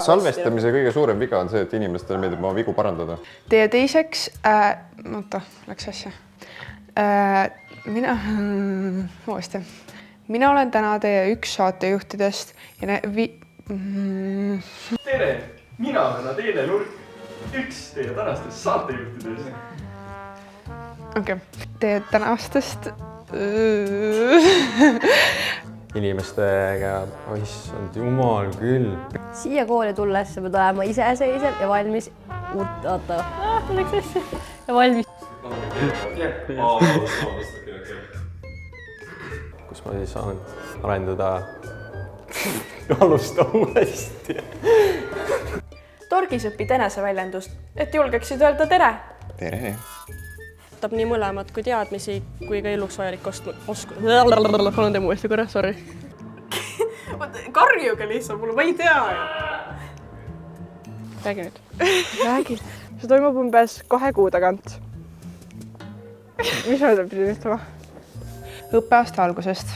salvestamise kõige suurem viga on see, et inimestele meeldib oma vigu parandada. Teie teiseks, läks asja. Mina olen täna teie üks saatejuhtidest ja Tere, mina olen Adele Nurk, üks teie tänastest saatejuhtidest. Okei, teie tänastest inimestega, issand jumal küll. Siia kooli tulles sa pead olema iseseisev ja valmis läks asja. Ja valmis. Kus ma siis saan arendada alusta uuesti. Torgis õpid eneseväljendust, et julgeksid öelda tere. Tere! Võtab nii mõlemad kui teadmisi, kui ka eluks vajalik oskuda. Palun teeme uuesti korra, sorry. Karjuge lihtsalt mulle, ma ei tea. Räägi nüüd. Räägi. See toimub umbes 2 kuu tagant. Mis ma pidin ütlema? õppeaasta algusest.